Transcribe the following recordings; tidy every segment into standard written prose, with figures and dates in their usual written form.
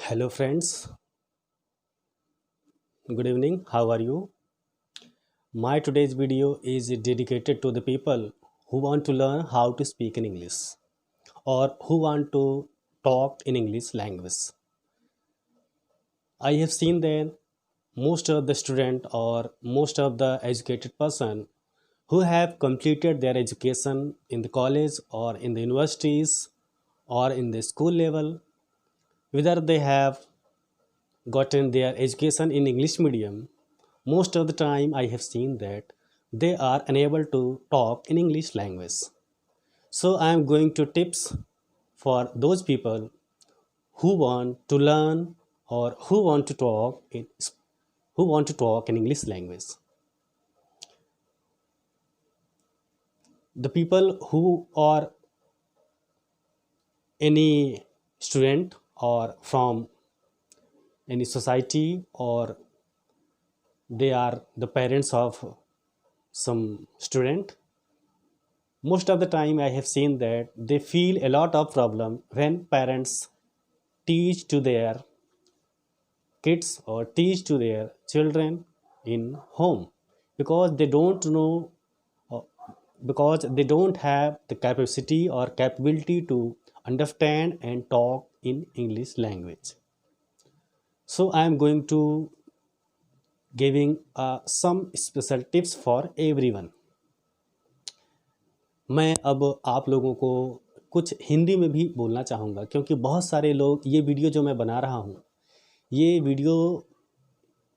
Hello, friends. Good evening. How are you? My today's video is dedicated to the people who want to learn how to speak in English or who want to talk in English language. I have seen that most of the student or most of the educated person who have completed their education in the college or in the universities or in the school level, whether they have gotten their education in English medium, most of the time I have seen that they are unable to talk in English language. So I am going to tips for those people who want to learn or who want to talk in English language. The people who are any student or from any society or they are the parents of some student, most of the time I have seen that they feel a lot of problem when parents teach to their kids or teach to their children in home, because they don't know, uh, because they don't have the capacity or capability to understand and talk in English language. So I am going to giving some special tips for everyone. मैं अब आप लोगों को कुछ हिंदी में भी बोलना चाहूँगा, क्योंकि बहुत सारे लोग ये वीडियो जो मैं बना रहा हूँ, ये वीडियो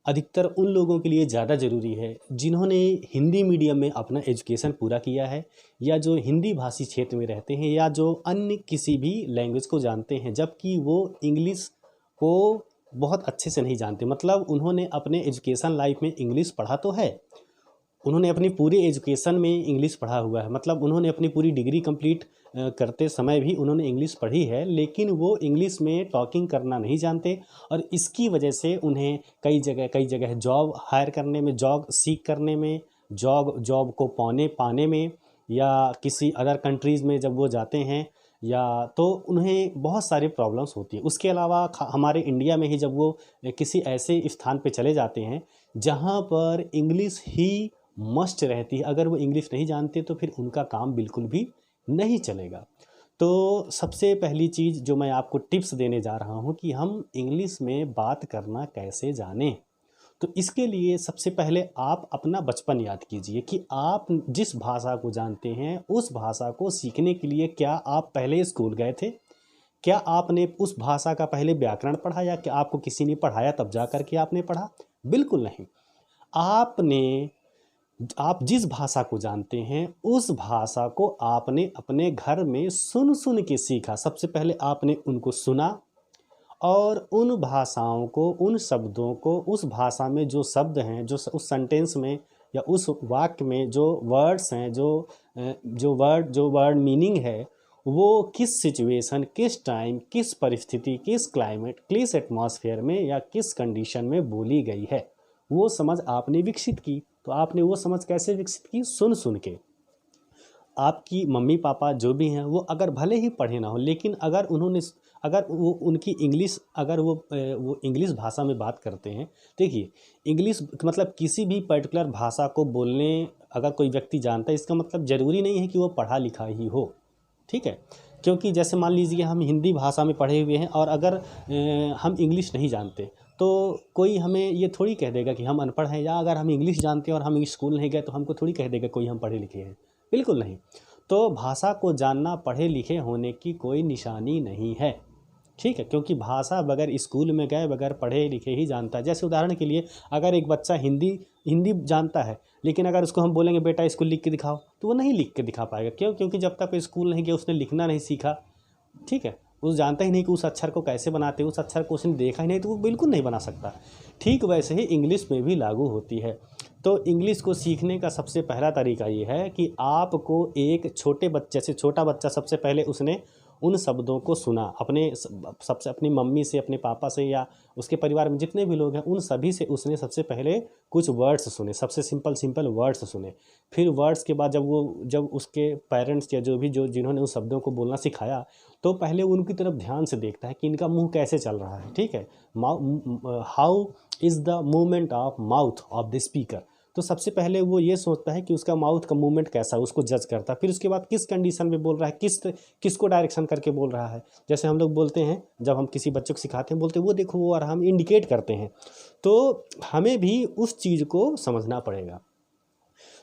अधिकतर उन लोगों के लिए ज़्यादा ज़रूरी है जिन्होंने हिंदी मीडियम में अपना एजुकेशन पूरा किया है, या जो हिंदी भाषी क्षेत्र में रहते हैं, या जो अन्य किसी भी लैंग्वेज को जानते हैं जबकि वो इंग्लिश को बहुत अच्छे से नहीं जानते। मतलब उन्होंने अपने एजुकेशन लाइफ में इंग्लिश पढ़ा तो है, उन्होंने अपनी पूरी एजुकेशन में इंग्लिश पढ़ा हुआ है, मतलब उन्होंने अपनी पूरी डिग्री कंप्लीट करते समय भी उन्होंने इंग्लिश पढ़ी है, लेकिन वो इंग्लिश में टॉकिंग करना नहीं जानते। और इसकी वजह से उन्हें कई जगह जॉब हायर करने में, जॉब सीख करने में, जॉब को पाने में, या किसी अदर कंट्रीज़ में जब वो जाते हैं या तो उन्हें बहुत सारी प्रॉब्लम्स होती है। उसके अलावा हमारे इंडिया में ही जब वो किसी ऐसे स्थान पे चले जाते हैं जहाँ पर इंग्लिश ही मस्ट रहती है, अगर वो इंग्लिश नहीं जानते तो फिर उनका काम बिल्कुल भी नहीं चलेगा। तो सबसे पहली चीज़ जो मैं आपको टिप्स देने जा रहा हूँ कि हम इंग्लिश में बात करना कैसे जानें। तो इसके लिए सबसे पहले आप अपना बचपन याद कीजिए कि आप जिस भाषा को जानते हैं उस भाषा को सीखने के लिए क्या आप पहले स्कूल गए थे? क्या आपने उस भाषा का पहले व्याकरण पढ़ा, या क्या आपको किसी ने पढ़ाया तब जा कर के आपने पढ़ा? बिल्कुल नहीं। आप जिस भाषा को जानते हैं उस भाषा को आपने अपने घर में सुन सुन के सीखा। सबसे पहले आपने उनको सुना और उन भाषाओं को, उन शब्दों को, उस भाषा में जो शब्द हैं, जो उस सेंटेंस में या उस वाक्य में जो वर्ड्स हैं, जो वर्ड मीनिंग है, वो किस सिचुएशन, किस टाइम, किस परिस्थिति, किस क्लाइमेट, किस एटमॉस्फेयर में या किस कंडीशन में बोली गई है, वो समझ आपने विकसित की। तो आपने वो समझ कैसे विकसित की? सुन सुन के। आपकी मम्मी पापा जो भी हैं वो अगर भले ही पढ़े ना हो, लेकिन अगर वो उनकी इंग्लिश, अगर वो इंग्लिश भाषा में बात करते हैं, देखिए इंग्लिश मतलब किसी भी पर्टिकुलर भाषा को बोलने अगर कोई व्यक्ति जानता है, इसका मतलब ज़रूरी नहीं है कि वो पढ़ा लिखा ही हो, ठीक है। क्योंकि जैसे मान लीजिए हम हिंदी भाषा में पढ़े हुए हैं और अगर हम इंग्लिश नहीं जानते तो कोई हमें ये थोड़ी कह देगा कि हम अनपढ़ हैं, या अगर हम इंग्लिश जानते हैं और हम स्कूल नहीं गए तो हमको थोड़ी कह देगा कोई हम पढ़े लिखे हैं। बिल्कुल नहीं। तो भाषा को जानना पढ़े लिखे होने की कोई निशानी नहीं है, ठीक है। क्योंकि भाषा बगैर स्कूल में गए, बगैर पढ़े लिखे ही जानता है। जैसे उदाहरण के लिए अगर एक बच्चा हिंदी जानता है, लेकिन अगर उसको हम बोलेंगे बेटा इसको लिख के दिखाओ, तो वो नहीं लिख के दिखा पाएगा। क्यों? क्योंकि जब तक वो स्कूल नहीं गया, उसने लिखना नहीं सीखा, ठीक है, वो जानता ही नहीं कि उस अक्षर को कैसे बनाते हैं, उस अक्षर को उसने देखा ही नहीं, तो वो बिल्कुल नहीं बना सकता। ठीक वैसे ही इंग्लिश में भी लागू होती है। तो इंग्लिश को सीखने का सबसे पहला तरीका ये है कि आपको एक छोटे बच्चे से, छोटा बच्चा सबसे पहले उसने उन शब्दों को सुना, अपने सबसे अपनी मम्मी से, अपने पापा से, या उसके परिवार में जितने भी लोग हैं उन सभी से उसने सबसे पहले कुछ वर्ड्स सुने, सबसे सिंपल सिंपल वर्ड्स सुने। फिर वर्ड्स के बाद जब उसके पेरेंट्स या जो जिन्होंने उन शब्दों को बोलना सिखाया, तो पहले उनकी तरफ ध्यान से देखता है कि इनका मुंह कैसे चल रहा है, ठीक है, how is the movement of mouth of the speaker. तो सबसे पहले वो ये सोचता है कि उसका माउथ का मूवमेंट कैसा है, उसको जज करता है। फिर उसके बाद किस कंडीशन में बोल रहा है, किसको डायरेक्शन करके बोल रहा है। जैसे हम लोग बोलते हैं, जब हम किसी बच्चे को सिखाते हैं, बोलते हैं वो देखो वो, और हम इंडिकेट करते हैं। तो हमें भी उस चीज़ को समझना पड़ेगा।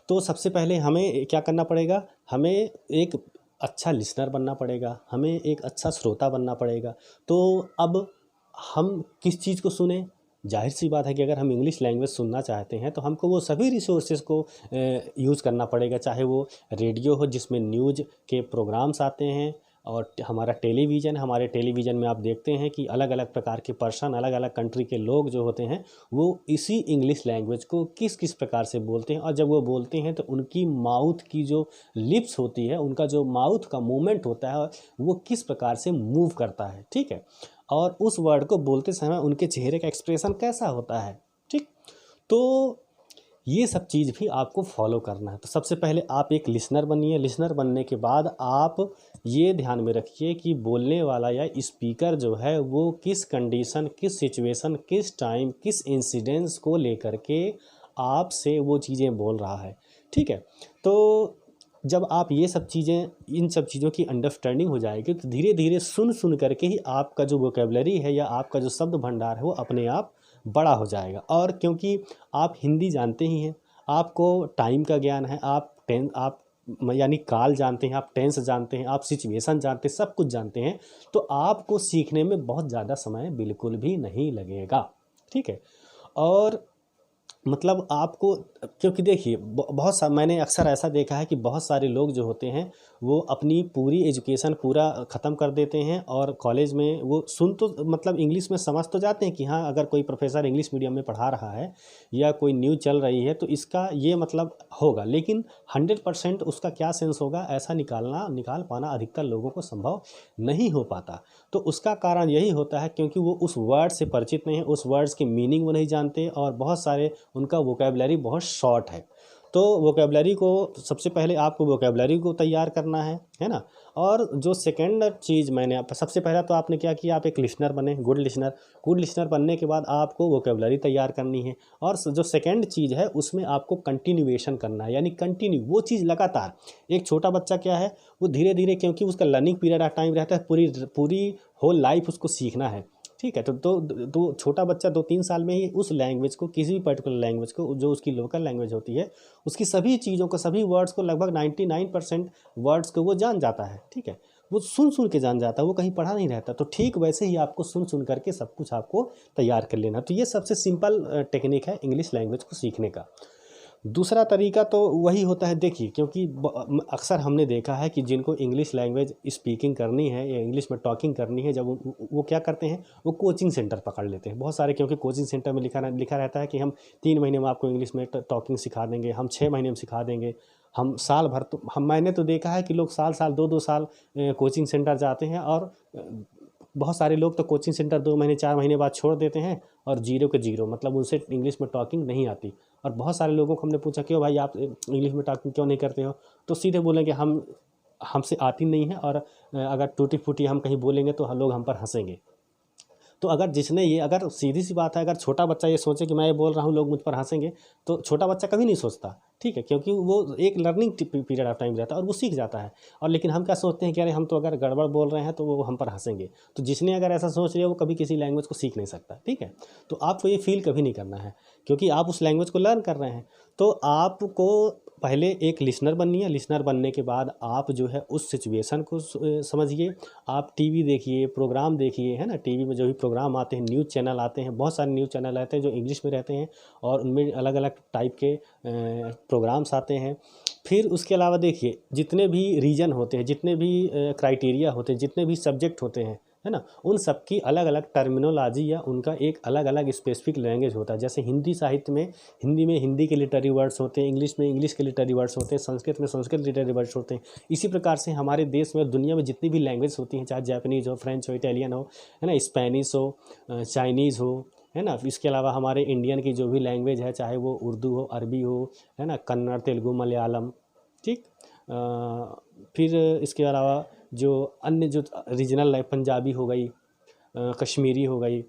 तो सबसे पहले हमें क्या करना पड़ेगा, हमें एक अच्छा लिसनर बनना पड़ेगा, हमें एक अच्छा श्रोता बनना पड़ेगा। तो अब हम किस चीज़ को सुने, जाहिर सी बात है कि अगर हम इंग्लिश लैंग्वेज सुनना चाहते हैं तो हमको वो सभी रिसोर्सेज को यूज़ करना पड़ेगा, चाहे वो रेडियो हो जिसमें न्यूज़ के प्रोग्राम्स आते हैं, और हमारा टेलीविज़न, हमारे टेलीविज़न में आप देखते हैं कि अलग अलग प्रकार के पर्सन, अलग अलग कंट्री के लोग जो होते हैं वो इसी इंग्लिश लैंग्वेज को किस किस प्रकार से बोलते हैं, और जब वो बोलते हैं तो उनकी माउथ की जो लिप्स होती है, उनका जो माउथ का मूवमेंट होता है वो किस प्रकार से मूव करता है, ठीक है, और उस वर्ड को बोलते समय उनके चेहरे का एक्सप्रेशन कैसा होता है, ठीक। तो ये सब चीज़ भी आपको फॉलो करना है। तो सबसे पहले आप एक लिसनर बनिए। लिसनर बनने के बाद आप ये ध्यान में रखिए कि बोलने वाला या स्पीकर जो है वो किस कंडीशन, किस सिचुएशन, किस टाइम, किस इंसिडेंस को लेकर के आपसे वो चीज़ें बोल रहा है, ठीक है। तो जब आप ये सब चीज़ें, इन सब चीज़ों की अंडरस्टैंडिंग हो जाएगी तो धीरे धीरे सुन करके ही आपका जो वोकेबलरी है या आपका जो शब्द भंडार है वो अपने आप बड़ा हो जाएगा। और क्योंकि आप हिंदी जानते ही हैं, आपको टाइम का ज्ञान है, आप यानी काल जानते हैं, आप टेंस जानते हैं, आप सिचुएशन जानते हैं, सब कुछ जानते हैं, तो आपको सीखने में बहुत ज़्यादा समय बिल्कुल भी नहीं लगेगा, ठीक है। और मतलब आपको, क्योंकि देखिए बहुत सा मैंने अक्सर ऐसा देखा है कि बहुत सारे लोग जो होते हैं वो अपनी पूरी एजुकेशन पूरा ख़त्म कर देते हैं, और कॉलेज में वो सुन तो मतलब इंग्लिश में समझ तो जाते हैं कि हाँ, अगर कोई प्रोफेसर इंग्लिश मीडियम में पढ़ा रहा है या कोई न्यूज़ चल रही है तो इसका ये मतलब होगा, लेकिन 100% उसका क्या सेंस होगा, ऐसा निकाल पाना अधिकतर लोगों को संभव नहीं हो पाता। तो उसका कारण यही होता है क्योंकि वो उस वर्ड से परिचित नहीं है, उस वर्ड्स के मीनिंग वो नहीं जानते, और बहुत सारे उनका वोकेबलरी बहुत शॉर्ट है। तो वोकेबलरी को सबसे पहले आपको वोकेबलरी को तैयार करना है ना। और जो सेकंड चीज़ मैंने सबसे पहला तो आपने क्या किया, आप एक लिसनर बने, गुड लिसनर बनने के बाद आपको वोकेबलरी तैयार करनी है। और जो सेकंड चीज़ है उसमें आपको कंटिन्यूएशन करना है, यानी कंटिन्यू वो चीज़ लगातार। एक छोटा बच्चा क्या है, वो धीरे धीरे, क्योंकि उसका लर्निंग पीरियड ऑफ टाइम रहता है, पूरी होल लाइफ उसको सीखना है, ठीक है। तो छोटा बच्चा 2-3 साल में ही उस लैंग्वेज को, किसी भी पर्टिकुलर लैंग्वेज को, जो उसकी लोकल लैंग्वेज होती है, उसकी सभी चीज़ों को, सभी वर्ड्स को, लगभग 99% वर्ड्स को वो जान जाता है, ठीक है। वो सुन के जान जाता है, वो कहीं पढ़ा नहीं रहता। तो ठीक वैसे ही आपको सुन करके सब कुछ आपको तैयार कर लेना। तो ये सबसे सिंपल टेक्निक है इंग्लिश लैंग्वेज को सीखने का। दूसरा तरीका तो वही होता है, देखिए, क्योंकि अक्सर हमने देखा है कि जिनको इंग्लिश लैंग्वेज स्पीकिंग करनी है या इंग्लिश में टॉकिंग करनी है, जब वो क्या करते हैं, वो कोचिंग सेंटर पकड़ लेते हैं बहुत सारे। क्योंकि कोचिंग सेंटर में लिखा रहता है कि हम 3 महीने में आपको इंग्लिश में टॉकिंग सिखा देंगे, हम 6 महीने में सिखा देंगे, हम साल भर। तो मैंने तो देखा है कि लोग साल 2-2 साल कोचिंग सेंटर जाते हैं, और बहुत सारे लोग तो कोचिंग सेंटर 2 महीने 4 महीने बाद छोड़ देते हैं, और जीरो के जीरो, मतलब उनसे इंग्लिश में टॉकिंग नहीं आती। और बहुत सारे लोगों को हमने पूछा क्यों भाई आप इंग्लिश में टॉकिंग क्यों नहीं करते हो, तो सीधे बोलेंगे हमसे आती नहीं है, और अगर टूटी फूटी हम कहीं बोलेंगे तो लोग हम पर हंसेंगे। तो अगर सीधी सी बात है, अगर छोटा बच्चा ये सोचे कि मैं ये बोल रहा हूँ लोग मुझ पर हंसेंगे, तो छोटा बच्चा कभी नहीं सोचता, ठीक है, क्योंकि वो एक लर्निंग पीरियड ऑफ टाइम रहता है और वो सीख जाता है। और लेकिन हम क्या सोचते हैं कि अरे हम तो अगर गड़बड़ बोल रहे हैं तो वो हम पर हंसेंगे। तो जिसने अगर ऐसा सोच लिया वो कभी किसी लैंग्वेज को सीख नहीं सकता, ठीक है। तो आपको ये फील कभी नहीं करना है, क्योंकि आप उस लैंग्वेज को लर्न कर रहे हैं। तो आपको पहले एक लिसनर बननी है। लिसनर बनने के बाद आप जो है उस सिचुएशन को समझिए। आप टीवी देखिए, प्रोग्राम देखिए, है ना। टीवी में जो भी प्रोग्राम आते हैं, न्यूज़ चैनल आते हैं, बहुत सारे न्यूज़ चैनल रहते हैं जो इंग्लिश में रहते हैं, और उनमें अलग अलग टाइप के प्रोग्राम्स आते हैं। फिर उसके अलावा देखिए, जितने भी रीजन होते हैं, जितने भी क्राइटेरिया होते हैं, जितने भी सब्जेक्ट होते हैं, है ना, उन सब की अलग अलग टर्मिनोलॉजी या उनका एक अलग अलग स्पेसिफिक लैंग्वेज होता है। जैसे हिंदी साहित्य में हिंदी के लिटरेरी वर्ड्स होते हैं, इंग्लिश में इंग्लिश के लिटरेरी वर्ड्स होते हैं, संस्कृत में संस्कृत लिटरेरी वर्ड्स होते हैं। इसी प्रकार से हमारे देश में, दुनिया में जितनी भी लैंग्वेज होती हैं, चाहे जापानीज़ हो, फ्रेंच हो, इटालियन हो, है ना, स्पेनिश हो, चाइनीज़ हो, है ना, इसके अलावा हमारे इंडियन की जो भी लैंग्वेज है, चाहे वो उर्दू हो, अरबी हो, है ना, कन्नड़, तेलुगु, मलयालम, ठीक। फिर इसके अलावा जो अन्य जो रीजनल है, पंजाबी हो गई, कश्मीरी हो गई,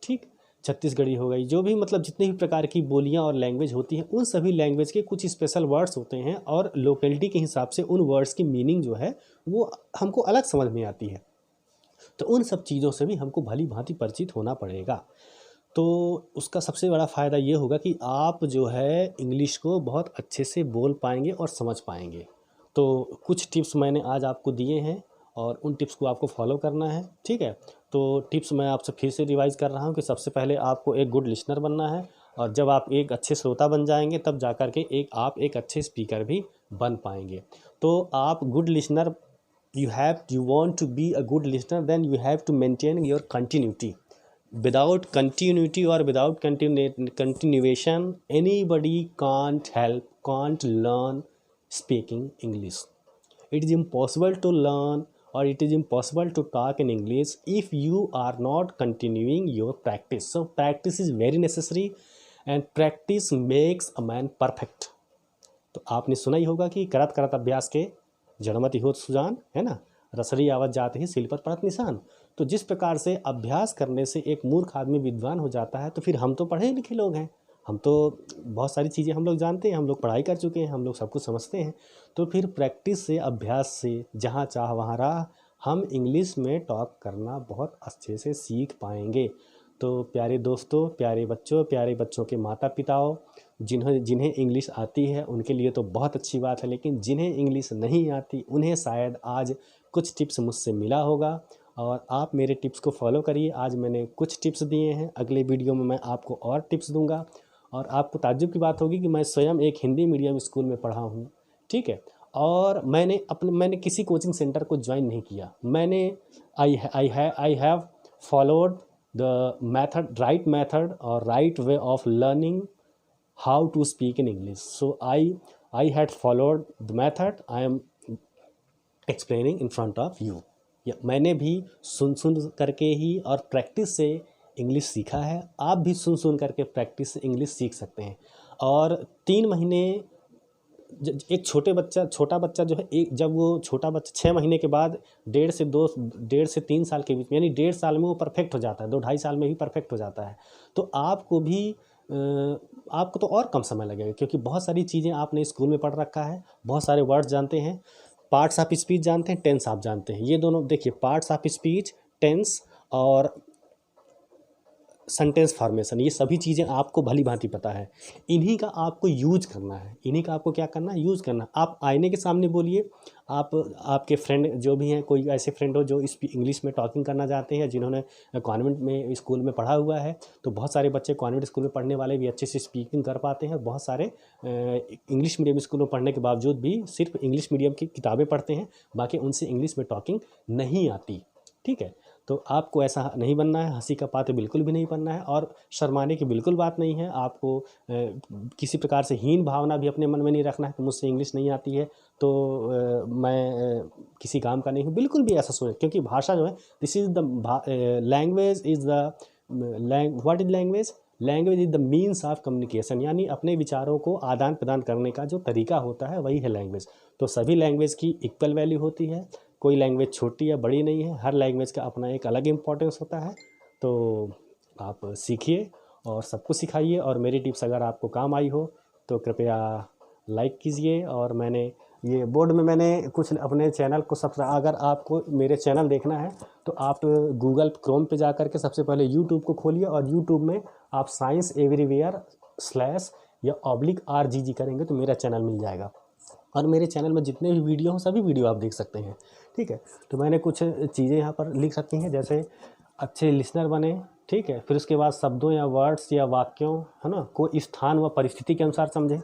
ठीक, छत्तीसगढ़ी हो गई, जो भी मतलब जितने भी प्रकार की बोलियां और लैंग्वेज होती हैं, उन सभी लैंग्वेज के कुछ स्पेशल वर्ड्स होते हैं और लोकेलिटी के हिसाब से उन वर्ड्स की मीनिंग जो है वो हमको अलग समझ में आती है। तो उन सब चीज़ों से भी हमको भली भांति परिचित होना पड़ेगा। तो उसका सबसे बड़ा फ़ायदा ये होगा कि आप जो है इंग्लिश को बहुत अच्छे से बोल पाएंगे और समझ पाएंगे। तो कुछ टिप्स मैंने आज आपको दिए हैं और उन टिप्स को आपको फॉलो करना है, ठीक है। तो टिप्स मैं आपसे फिर से रिवाइज़ कर रहा हूँ कि सबसे पहले आपको एक गुड लिसनर बनना है, और जब आप एक अच्छे श्रोता बन जाएंगे तब जा कर के आप एक अच्छे स्पीकर भी बन पाएंगे। तो आप good listener, you want to be a good listener, then you have to maintain your continuity. Without continuity or without continuation, anybody can't learn speaking English. It is impossible to learn or it is impossible to talk in English if you are not continuing your practice. So practice is very necessary and practice makes a man perfect. तो आपने सुना ही होगा कि करत करत अभ्यास के जड़मति होत सुजान, है ना, रसरी आवत जाते ही सिल पर पड़त निशान। तो जिस प्रकार से अभ्यास करने से एक मूर्ख आदमी विद्वान हो जाता है, तो फिर हम तो पढ़े लिखे लोग हैं, हम तो बहुत सारी चीज़ें हम लोग जानते हैं, हम लोग पढ़ाई कर चुके हैं, हम लोग सब कुछ समझते हैं। तो फिर प्रैक्टिस से, अभ्यास से, जहाँ चाह वहाँ राह, हम इंग्लिश में टॉक करना बहुत अच्छे से सीख पाएंगे। तो प्यारे दोस्तों, प्यारे बच्चों के माता पिताओं, जिन्हें इंग्लिश आती है उनके लिए तो बहुत अच्छी बात है, लेकिन जिन्हें इंग्लिश नहीं आती उन्हें शायद आज कुछ टिप्स मुझसे मिला होगा और आप मेरे टिप्स को फॉलो करिए। आज मैंने कुछ टिप्स दिए हैं, अगले वीडियो में मैं आपको और टिप्स दूंगा। और आपको ताज्जुब की बात होगी कि मैं स्वयं एक हिंदी मीडियम स्कूल में पढ़ा हूँ, ठीक है, और मैंने किसी कोचिंग सेंटर को ज्वाइन नहीं किया। I have followed the method, right method और right way of learning how to speak in English. So I had followed the method I am explaining in front of you. मैंने भी सुन करके ही और practice से English सीखा है। आप भी सुन करके प्रैक्टिस से इंग्लिश सीख सकते हैं। और 3 महीने, एक छोटा बच्चा जो है, जब वो छोटा बच्चा 6 महीने के बाद 1.5 से 3 साल के बीच में, यानी 1.5 साल में वो परफेक्ट हो जाता है, 2-2.5 साल में भी परफेक्ट हो जाता है। तो आपको तो और कम समय लगेगा, क्योंकि बहुत सारी चीज़ें आपने स्कूल में पढ़ रखा है, बहुत सारे वर्ड्स जानते हैं, पार्ट्स ऑफ स्पीच जानते हैं, टेंस आप जानते हैं। ये दोनों देखिए, पार्ट्स ऑफ स्पीच, टेंस और सेंटेंस फॉर्मेशन, ये सभी चीज़ें आपको भली भांति पता है। इन्हीं का आपको यूज करना है, इन्हीं का आपको क्या करना है, यूज़ करना। आप आईने के सामने बोलिए, आपके फ्रेंड जो भी हैं, कोई ऐसे फ्रेंड हो जो इंग्लिश में टॉकिंग करना चाहते हैं, जिन्होंने कॉन्वेंट में स्कूल में पढ़ा हुआ है, तो बहुत सारे बच्चे कॉन्वेंट स्कूल में पढ़ने वाले भी अच्छे से स्पीकिंग कर पाते हैं। बहुत सारे इंग्लिश मीडियम स्कूल में पढ़ने के बावजूद भी सिर्फ इंग्लिश मीडियम की किताबें पढ़ते हैं, बाकी उनसे इंग्लिश में टॉकिंग नहीं आती, ठीक है। तो आपको ऐसा नहीं बनना है, हंसी का पात्र बिल्कुल भी नहीं बनना है और शर्माने की बिल्कुल बात नहीं है। आपको किसी प्रकार से हीन भावना भी अपने मन में नहीं रखना है कि मुझसे इंग्लिश नहीं आती है तो मैं किसी काम का नहीं हूँ, बिल्कुल भी ऐसा सोचें। क्योंकि भाषा जो है, this is the language is the what is language is the means of communication, यानी अपने विचारों को आदान प्रदान करने का जो तरीका होता है वही है लैंग्वेज। तो सभी लैंग्वेज की इक्वल वैल्यू होती है, कोई लैंग्वेज छोटी या बड़ी नहीं है, हर लैंग्वेज का अपना एक अलग इम्पोर्टेंस होता है। तो आप सीखिए और सबको सिखाइए। और मेरी टिप्स अगर आपको काम आई हो तो कृपया लाइक कीजिए। और मैंने ये बोर्ड में मैंने कुछ अपने चैनल को अगर आपको मेरे चैनल देखना है तो आप गूगल क्रोम पे जा कर के सबसे पहले यूट्यूब को खोलिए और यूट्यूब में आप साइंस एवरीवेयर / या /RGG करेंगे तो मेरा चैनल मिल जाएगा। और मेरे चैनल में जितने भी वीडियो हैं सभी वीडियो आप देख सकते हैं, ठीक है। तो मैंने कुछ चीज़ें यहाँ पर लिख सकती हैं, जैसे अच्छे लिसनर बने, ठीक है। फिर उसके बाद शब्दों या वर्ड्स या वाक्यों, है ना, को स्थान व परिस्थिति के अनुसार समझें,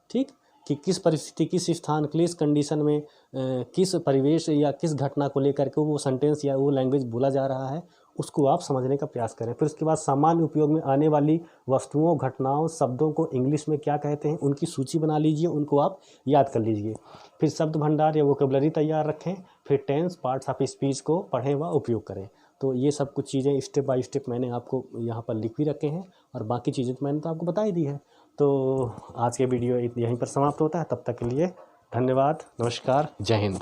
ठीक, कि किस परिस्थिति, किस स्थान, किस कंडीशन में किस परिवेश या किस घटना को लेकर के वो सेंटेंस या वो लैंग्वेज बोला जा रहा है, उसको आप समझने का प्रयास करें। फिर उसके बाद सामान्य उपयोग में आने वाली वस्तुओं, घटनाओं, शब्दों को इंग्लिश में क्या कहते हैं, उनकी सूची बना लीजिए, उनको आप याद कर लीजिए। फिर शब्द भंडार या वोकेबलरी तैयार रखें। फिर टेंस, पार्ट्स ऑफ स्पीच को पढ़ें व उपयोग करें। तो ये सब कुछ चीज़ें स्टेप बाय स्टेप मैंने आपको यहाँ पर लिख भी रखे हैं, और बाकी चीज़ें तो मैंने तो आपको बता ही दी है। तो आज के वीडियो यहीं पर समाप्त होता है। तब तक के लिए धन्यवाद, नमस्कार, जय हिंद।